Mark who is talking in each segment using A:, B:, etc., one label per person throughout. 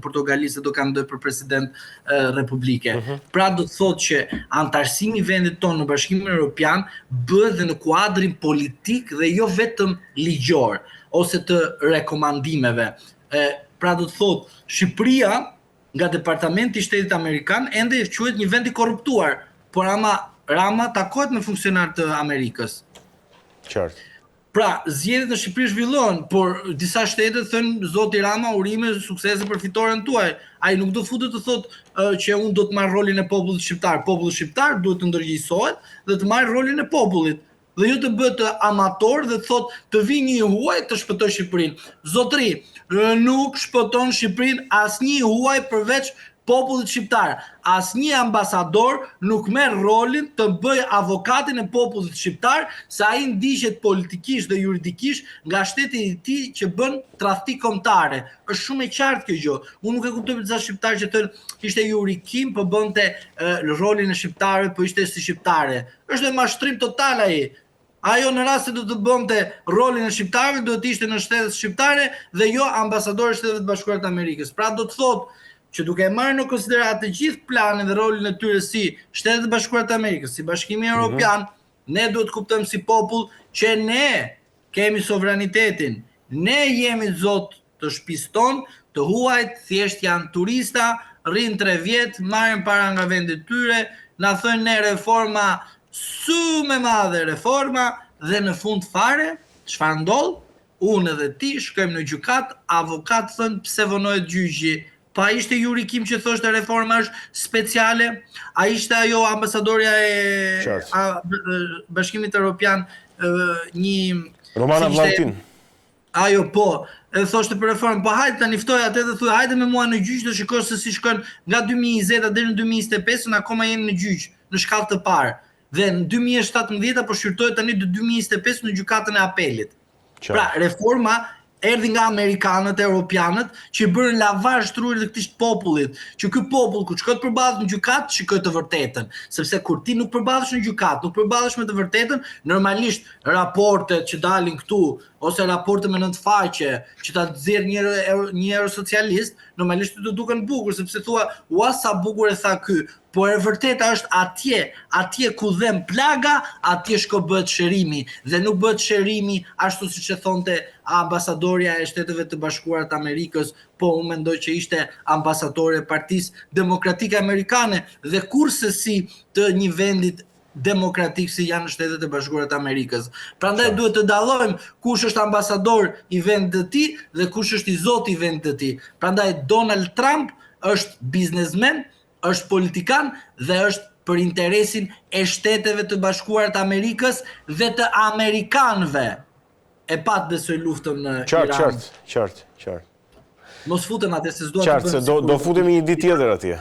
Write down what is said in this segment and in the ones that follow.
A: Portugalisë do kandidojë për president republike. Pra do të thotë që antarësimi i vendit tonë në Bashkimin Evropian bëhet dhe në kuadrin politik dhe jo vetëm ligjor ose të rekomandimeve. Pra do të thotë Shqipëria nga Departamenti i Shtetit Amerikan ende quhet një vend i korruptuar, por Rama takohet me funksionar të Amerikës.
B: Qartë.
A: Pra, zgjedhjet në Shqipëri zhvillohen, por disa shtete thënë zoti Rama urime suksese për fitoren tuaj. Ai nuk do futet të thotë që unë do të marr rolin e popullit shqiptar. Populli shqiptar duhet të ndërgjegjësohet dhe të marrë rolin e popullit. Dhe jo të bëhet amator dhe të thotë të vi një huaj të shpëtoj Shqipërinë. Zotëri, nuk shpëton Shqipërinë asnjë huaj përveç popullit shqiptar. Asnjë ambasador nuk merr rolin të bëj avokatin e popullit shqiptar, se ai ndiqet politikisht dhe juridikisht nga shteti i tij që bën tradhti kombëtare. Është shumë e qartë kjo gjë. Unë nuk e kuptoj disa shqiptarë që thënë ishte Jurikim, po bënte rolin e shqiptarëve, po ishte si shqiptare. Është mashtrim total ai. Ajo në rast se do të bënte rolin e shqiptarëve, duhet të ishte në shtetet shqiptare dhe jo ambasador i Shteteve të Bashkuara të Amerikës. Pra do të thotë që duke marrë në konsiderat të gjithë planin dhe rolin e tyre si Shtetet e Bashkuara të Amerikës, si Bashkimi Evropian, ne duhet të kuptojmë si popull që ne kemi sovranitetin, ne jemi zot të shtëpisë tonë, të huajt, thjesht janë turista, rrinë 3 vjet, marrin para nga vendit tyre, na thënë ne reforma shumë e madhe reforma dhe në fund fare, çfarë ndodh? Unë edhe ti shkojmë në gjykat, avokat thënë pse vonohet gjyqi. Pa ishte Jurikim që thoshte reforma është speciale, a ishte ajo ambasadorja e Bashkimit Evropian një
B: Romana Vllautin.
A: Ajo po, e thoshte për reformë, po hajde tani ftoj atë dhe thuaj hajde me mua në gjyq të shikosh se si shkon nga 2020 deri në 2025, në akoma jemi në gjyq, në shkallë të parë. Dhe në 2017 po shqyrtohet tani në 2025 në gjykatën e apelit. Pra, reforma erdhi nga amerikanët, europianët, që bërën lavazh trurit të këtij popullit, që ky popull kur shkon përballë në gjykat, shikoj të vërtetën, sepse kur ti nuk përballesh në gjykat, nuk përballesh me të vërtetën, normalisht raportet që dalin këtu ose raporte me 9 faqe që ta nxjerr një eurosocialist, normalisht të duken bukur, sepse thua, ua sa bukur e tha ky. Por e vërteta është atje ku dhem plaga, atje shko bëhet shërimi. Dhe nuk bëhet shërimi ashtu siç e thonte ambasadorja e Shteteve të Bashkuara të Amerikës, po unë mendoj që ishte ambasadore e Partisë Demokratike Amerikane dhe kurse si të një vendit demokratik si janë Shtetet e Bashkuara të Amerikës. Prandaj duhet të dallojmë kush është ambasador i vendit të tij dhe kush është i zoti i vendit të tij. Prandaj Donald Trump është biznesmen, është politikan dhe është për interesin e Shteteve të Bashkuara të Amerikës dhe të amerikanëve. E pat besoj luftën në Iran.
B: Qartë.
A: Mos futem atë se s'dua
B: të bëjmë. Qartë, do futemi një ditë tjetër atje.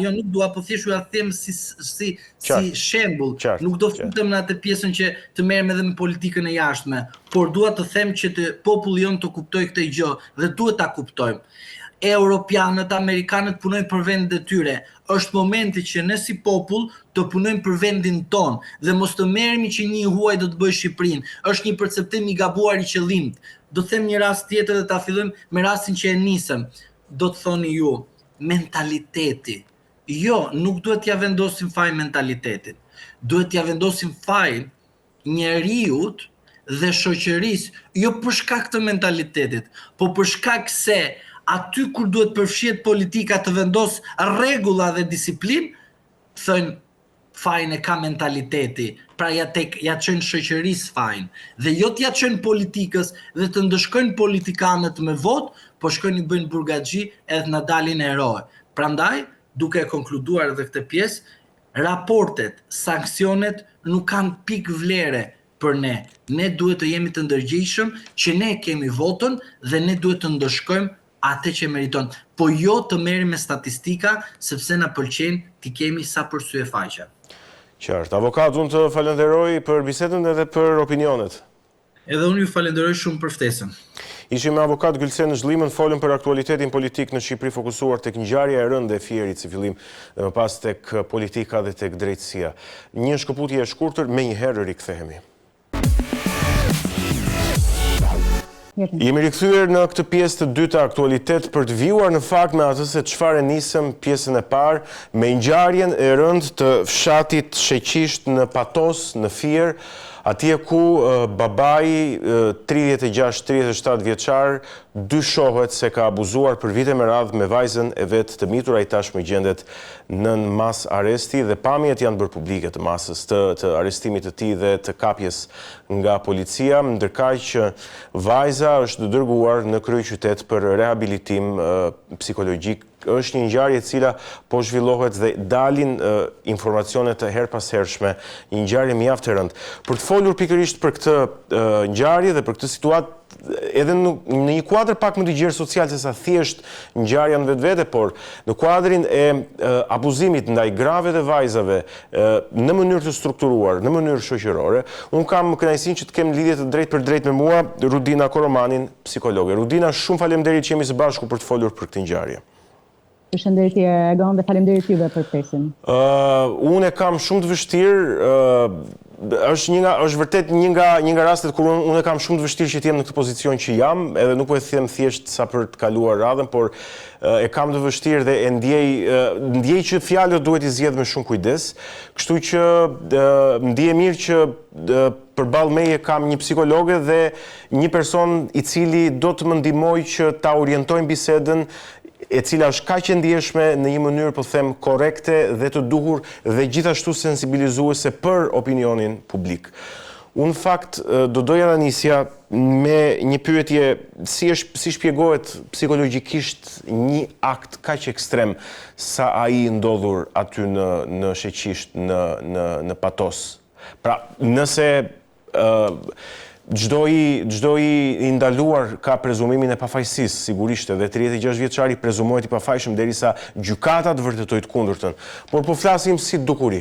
A: Jo, nuk dua, po thjesht ja them si shembull. Nuk do futem në atë pjesën që të merrem edhe me politikën e jashtme, por dua të them që populli jon të kuptojë këtë gjë dhe duhet ta kuptojmë. Europianët, amerikanët punojnë për vendet e tyre. Është momenti që ne si popull të punojmë për vendin ton dhe mos të merremi që një huaj do të bëjë Shqipërinë. Është një perceptim i gabuar i qëllimit. Do të them një rast tjetër dhe ta fillojmë me rastin që e nisëm. Do të thoni ju, mentaliteti. Jo, nuk duhet t'ja vendosim faj mentalitetit. Duhet t'ja vendosim faj njeriut dhe shoqërisë, jo për shkak të mentalitetit, po për shkak se aty kur duhet përfshihet politika të vendos rregulla dhe disiplinë, thënë fajin e ka mentaliteti, pra ja çojnë shoqërisë fajin, dhe jo t'ja çojnë politikës dhe të ndëshkojnë politikanët me votë, po shkojnë i bëjnë burgaxhi edhe na dalin eroe. Prandaj, duke konkluduar edhe këtë pjesë, raportet, sanksionet nuk kanë pikë vlere për ne. Ne duhet të jemi të ndërgjegjshëm që ne kemi votën dhe ne duhet të ndëshkojmë atë që meriton, po jo të merrim me statistika, sepse na pëlqen t'i kemi sa për sy e faqe.
B: Qartë. Avokat, unë të falenderoj për bisedën edhe për opinionet.
A: Edhe unë ju falenderoj shumë për ftesën.
B: Ishim me avokat Gylsen Zhlimën, folëm për aktualitetin politik në Shqipëri, fokusuar tek ngjarja e rëndë e Fierit si fillim dhe më pas tek politika dhe tek drejtësia. Një shkëputje e shkurtër, menjëherë rikthehemi. Jemi rikthyer në këtë pjesë të dytë aktualitet për të vijuar në fakt me atë se çfarë nisëm pjesën e parë me ngjarjen e rëndë të fshatit Sheqisht në Patos, në Fier, atje ku babai 36-37 vjeçar dyshohet se ka abuzuar për vite me radhë me vajzën e vet të mitur. Ai tashmë gjendet nën mas aresti dhe pamjet janë bërë publike të masës të arrestimit të tij dhe të kapjes nga policia, ndërkaq që vajza është dërguar në kryeqytet për rehabilitim psikologjik. Është një ngjarje e cila po zhvillohet dhe dalin informacione të herpashershme, një ngjarje mjaft e rëndë. Për të folur pikërisht për këtë ngjarje dhe për këtë situatë edhe në një kuadër pak më të gjerë social se sa thjesht ngjarja në vetvete, por në kuadrin e abuzimit ndaj grave dhe vajzave në mënyrë të strukturuar, në mënyrë shoqërore, unë kam kënaqësinë që të kem lidhje të drejtë për drejtë me mua Rudina Koromanin, psikologe. Rudina, shumë faleminderit që jemi së bashku për të folur për këtë ngjarje.
C: Përshëndetje Egon dhe faleminderit juve për ftesën.
B: Unë e kam shumë të vështirë, është vërtet një nga rastet kur unë e kam shumë të vështirë që të jem në këtë pozicion që jam, edhe nuk po e them thjesht sa për të kaluar radhën, por e kam të vështirë dhe e ndjej që fjalët duhet i zgjedh me shumë kujdes, kështu që ndjej mirë që përballë meje kam një psikologe dhe një person i cili do të më ndihmojë që ta orientojmë bisedën, e cila është kaq e ndjeshme në një mënyrë, po them, korrekte dhe të duhur dhe gjithashtu sensibilizuese për opinionin publik. Unë fakt do doja ta nisja me një pyetje, si shpjegohet psikologjikisht një akt kaq ekstrem sa ai ndodhur aty në Sheqisht, në Patos. Pra, nëse Çdo i ndaluar ka prezumimin e pafajësisë, sigurisht, edhe 36 vjeçari prezumohet i pafajshëm derisa gjykata të vërtetojë të kundërtën. Por po flasim si dukuri.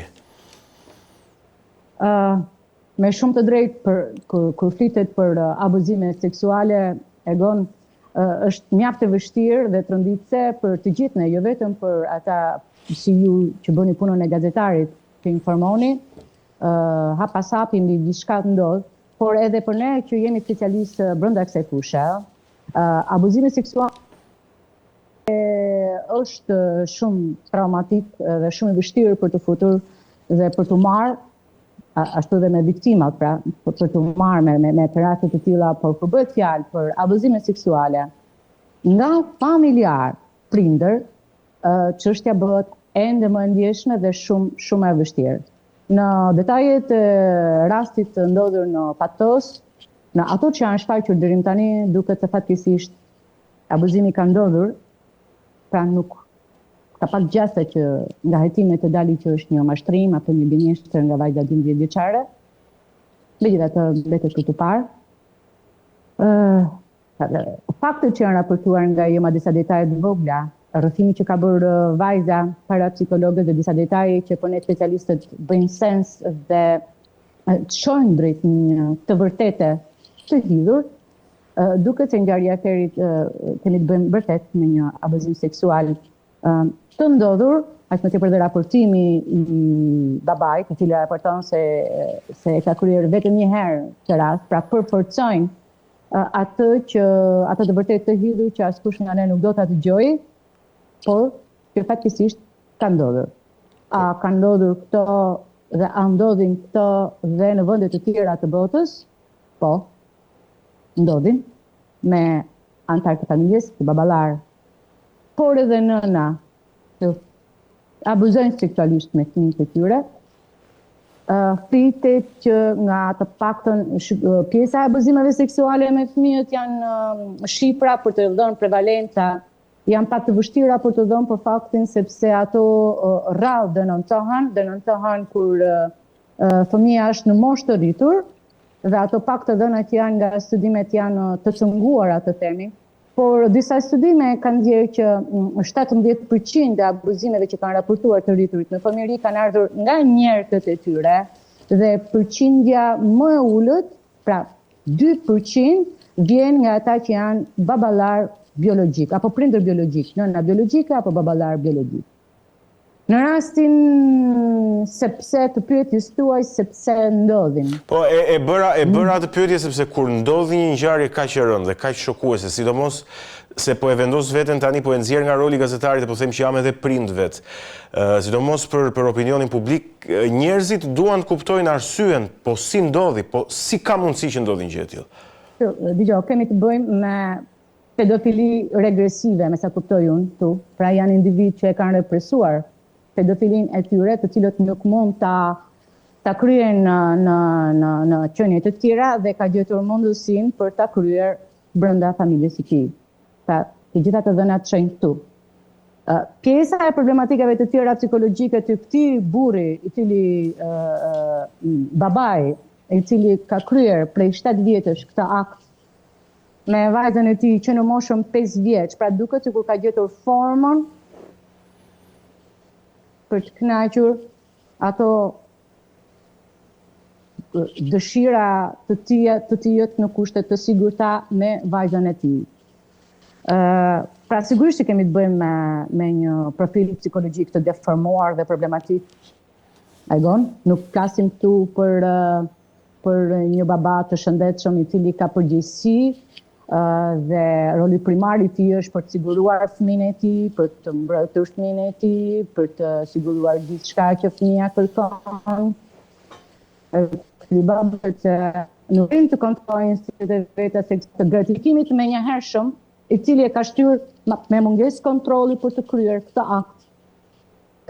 C: Me shumë të drejtë kur flitet për abuzime seksuale, Egon, është mjaft e vështirë dhe tronditse për të gjithë ne, jo vetëm për ata si ju që bëni punën e gazetarit, që informoni, hap pas hapi mbi diçka të ndodh, por edhe për ne që jemi specialistë brenda kësaj fushë. Abuzimi seksual është shumë traumatik dhe shumë i vështirë për të futur dhe për të marrë, ashtu dhe me viktimat, pra, për të marrë me raste të tilla, por kur bëhet fjalë për abuzime seksuale nga familjar, prindër, çështja bëhet ende më e ndjeshme dhe shumë e vështirë. Në detajet e rastit të ndodhur në Patos, në ato që janë shfaqur deri tani, duket se fatkeqësisht abuzimi ka ndodhur, pra nuk ka pak gjasa që nga hetimet të dali që është një mashtrim apo një gënjeshtër nga vajza 12 vjeçare. Megjithatë, mbetet këtu parë. Faktet që janë raportuar nga jema disa detaje të vogla, rrëfimi që ka bërë vajza para psikologët dhe disa detaje që për ne specialistët bëjnë sens dhe çojnë drejt një të vërtete të lidhur, duket se ngjarja e Ferit kemi të bëjmë vërtet me një abuzim seksual të ndodhur, aq më tepër dhe raportimi i babait, i cili raporton se e ka kryer vetëm një herë këtë rast, pra përforcojnë atë të vërtet të hidhur që askush nga ne nuk do ta dëgjojë, por që fatkeqësisht ka ndodhur. A ka ndodhur këto dhe a ndodhin këto dhe në vende të tjera të botës? Po, ndodhin me antar të familjes, të baballar, por edhe nëna që abuzojnë seksualisht me fëmijët e tyre. Flitet që nga të paktën pjesa e abuzimeve seksuale me fëmijët janë shifra për të dhënë prevalenca janë pak të vështira për të dhënë për faktin sepse ato rrallë dënontohen kur fëmia është në moshë të rritur dhe ato pak të dhënat janë nga studimet janë të cunguara të themi, por disa studime kanë ndjerë që 17% e abuzimeve që kanë raportuar të rriturit në fëmijëri kanë ardhur nga njerëzit e tyre dhe përqindja më e ulët, pra 2% vjen nga ata që janë baballar biologjik, apo prindër biologjik, nëna biologjike apo baballar biologjik. Në rastin sepse të pyetjes tuaj sepse ndodhin.
B: Po e bëra atë pyetje sepse kur ndodhi një ngjarje kaq e rëndë dhe kaq shokuese, sidomos se po e vendos veten tani, po e nxjerr nga roli i gazetarit dhe po them që jam edhe prind vet. Sidomos për opinionin publik, njerëzit duan të kuptojnë arsyen, po si ndodhi, po si ka mundësi që ndodhi një gjë e tillë.
C: Dgjoj, kemi të bëjmë me pedofili regresive, me sa kuptoj unë tu. Pra janë individ që e kanë represuar pedofilin e tyre, të cilët nuk mund ta kryejnë në qenie të tjera dhe ka gjetur mundësinë për ta kryer brenda familjes së tij. Pra, të gjitha të dhënat shenjë këtu. Pjesa e problematikave të tjera psikologjike të këtij burri, i cili babai, i cili ka kryer prej 7 vjetësh këtë akt me vajzën e tij që në moshën 5 vjeç, pra duket sikur ka gjetur formën për të kënaqur ato dëshira të tij në kushte të sigurta me vajzën e tij. Pra sigurisht që kemi të bëjmë me një profil psikologjik të deformuar dhe problematik. Nuk flasim këtu për një baba të shëndetshëm i cili ka përgjegjësi dhe roli primar i tij është për të siguruar fëmijën e tij, për të mbrojtur fëmijën e tij, për të siguruar gjithçka që fëmia kërkon. Ky baba që nuk vjen të kontrollojë instinktët e veta seks të gratikimit me njëhershëm, i cili e ka shtyr me mungesë kontrolli për të kryer këtë akt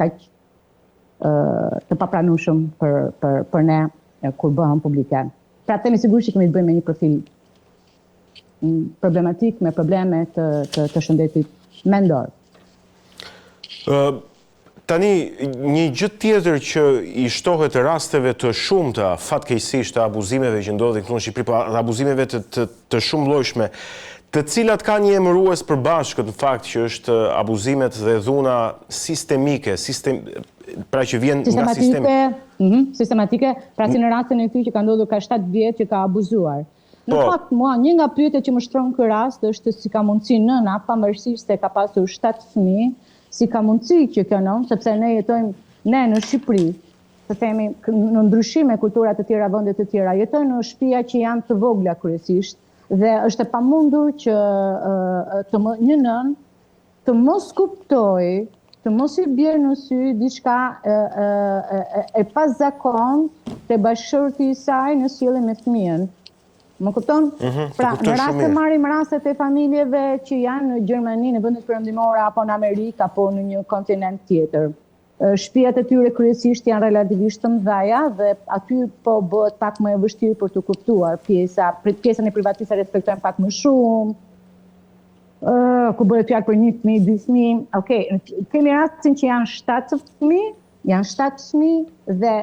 C: kaq të papranueshëm për ne kur bëhen publike. Pra themi sigurisht që kemi të bëjmë me një profil problematik, me probleme të shëndetit mendor.
B: Tani, një gjë tjetër që i shtohet rasteve të shumta, fatkeqësisht të abuzimeve që ndodhin këtu në Shqipëri, po abuzimeve të shumëllojshme, të cilat ka një emërues përbashkët në fakt që është abuzimet dhe dhuna sistemike, pra që vjen nga sistemi.
C: Sistematike, pra si në rastin e këtij që ka ndodhur ka 7 vjet që ka abuzuar. Në fakt, mua, një nga pyetjet që më shtron ky rast është si ka mundësi nëna, pavarësisht se ka pasur 7 fëmijë, si ka mundësi që kjo nën, sepse ne jetojmë në Shqipëri, të themi në ndryshim me kultura të tjera, vende të tjera, jetojnë në shtëpia që janë të vogla kryesisht dhe është e pamundur që një nën të mos kuptojë, të mos i bjerë në sy diçka e pazakontë te bashkëshorti i saj në sjellje me fëmijën. Më kupton? Pra, në rast të marrim rastet e familjeve që janë në Gjermani, në vendet perëndimore, apo në Amerikë, apo në një kontinent tjetër. Shtëpiat e tyre kryesisht janë relativisht të mëdha dhe aty po bëhet pak më e vështirë për të kuptuar pjesën e privatësisë respektojnë pak më shumë. Ku bëhet fjalë për 1 fëmijë, 2 fëmijë. Okej, kemi rastin që janë 7 fëmijë dhe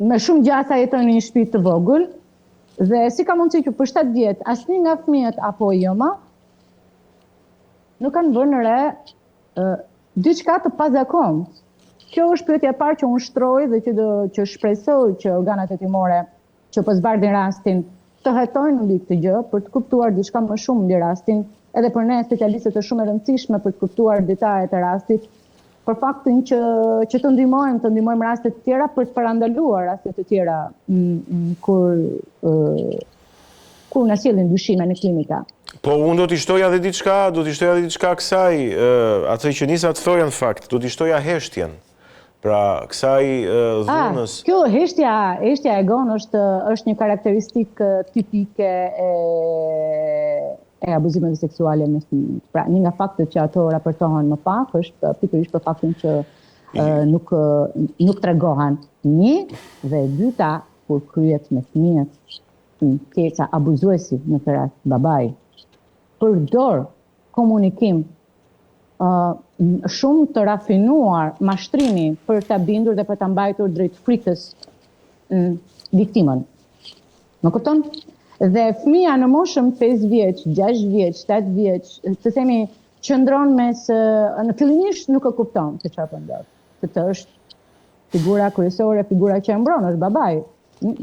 C: me shumë gjasa jetojnë në një shtëpi të vogël. Dhe si ka mundësi që për 7 vjet asnjë nga fëmijët apo joma nuk kanë vënë re diçka të pazakontë. Kjo është pyetja e parë që unë shtroj dhe që shpresoj që organet hetimore që po zbardhin rastin të hetojnë mbi këtë gjë për të kuptuar diçka më shumë mbi rastin, edhe për ne specialistët është shumë e rëndësishme për të kuptuar detajet e rastit, për faktin që të ndihmojmë raste të tjera për të parandaluar raste të tjera kur na sjellin ndryshime në klinika.
B: Po unë do t'i shtoja dhe diçka kësaj, atë që nisa të thoja në fakt, do t'i shtoja heshtjen. Pra kësaj dhunës.
C: Kjo heshtja e gon është një karakteristikë tipike e abuzimeve seksuale me fëmijë. Pra një nga faktet që ato raportohen më pak është pikërisht për faktin që nuk tregohen. Një dhe e dyta kur kryhet me fëmijët, pjesa abuzuesi në këtë rast babai përdor komunikim shumë të rafinuar mashtrimi për ta bindur dhe për ta mbajtur drejt frikës viktimën. Më kupton? Dhe fëmia në moshën 5 vjeç, 6 vjeç, 7 vjeç, të themi qëndron në fillimisht nuk e kupton se çfarë po ndodh. Këtë është figura kryesore, figura që e mbron është babai.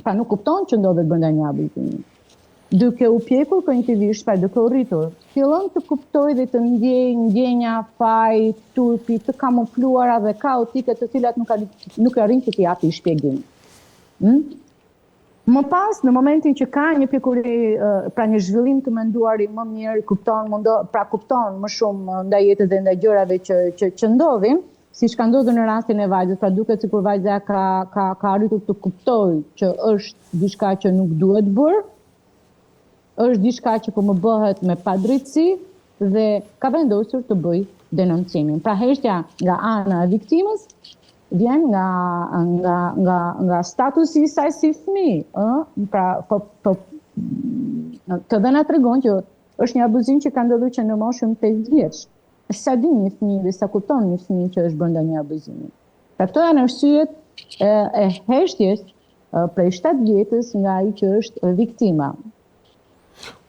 C: Pra nuk kupton që ndodhet brenda një abuzimi. duke u pjekur kognitivisht, pra duke u rritur, fillon të kuptoj dhe të ndjej ndjenja, faj, turpi, të kamufluara dhe kaotike të cilat nuk arrin të t'i japi shpjegim. Më pas, në momentin që ka një pjekuri, pra një zhvillim të menduari më mirë, kupton më shumë ndaj jetës dhe ndaj gjërave që ndodhin, siç ka ndodhur në rastin e vajzës, pra duket sikur vajza ka arritur të kuptojë që është diçka që nuk duhet bërë, është diçka që po më bëhet me padrejtësi dhe ka vendosur të bëj denoncimin. Pra heshtja nga ana e viktimës vjen nga statusi i saj si fëmijë, pra të dhe na tregon që është një abuzim që ka ndodhur që në moshën 5 vjeç. Sa di një fëmijë dhe sa kupton një fëmijë që është brenda një abuzimi. Pra këto janë arsyet e heshtjes prej 7 vjetës nga ai që është viktima.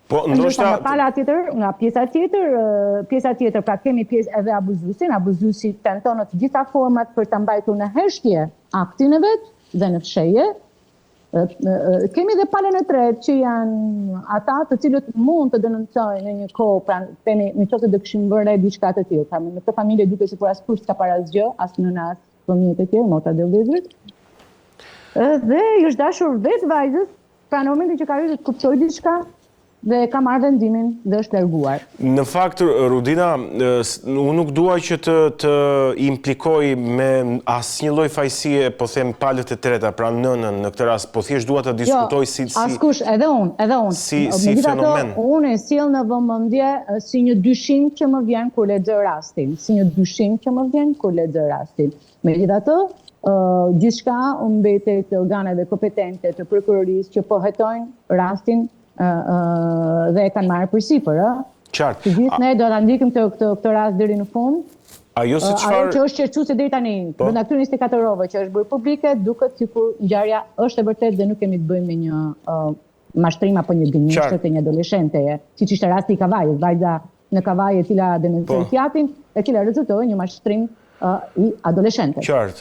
B: Po ndoshta
C: nga pjesa tjetër, pra kemi pjesë edhe abuzuesi tenton në të gjitha format për ta mbajtur në heshtje aktin e vet dhe në fshehje. Kemi dhe palën e tretë që janë ata të cilët mund të denoncojnë në një kohë, pra themi nëse do kishim bërë diçka të tillë. Pra në këtë familje duket sikur askush s'ka para asgjë, as nëna as fëmijët e tjerë, motrat dhe vëllezërit. Dhe i është dashur vetë vajzës, pra në momentin që ka arritur të kuptojë diçka, dhe ka marrë vendimin dhe është larguar.
B: Në fakt, Rudina, unë nuk dua që të implikoj me asnjë lloj fajësie, po them palët e treta, pra nënën në këtë rast, po thjesht dua të diskutoj si
C: askush, edhe unë.
B: Si fenomen.
C: Unë e sjell në vëmendje si një dyshim që më vjen kur lexoj rastin. Megjithatë, gjithçka mbetet te organet kompetente të prokurorisë që po hetojnë rastin dhe e kanë marrë përsipër.
B: Qartë.
C: Të gjithë ne do ta ndjekim këtë rast deri në fund.
B: Ajo
C: që është qerçuese deri tani, brenda këtyre 24 orëve që është bërë publike, duket sikur ngjarja është e vërtetë dhe nuk kemi të bëjmë me një mashtrim apo një gënjeshtër të një adoleshente, siç ishte rasti i Kavajës, vajza në Kavaj e cila denoncoi fjatin, e cila rezultoi një mashtrim i adoleshentes.
B: Qartë.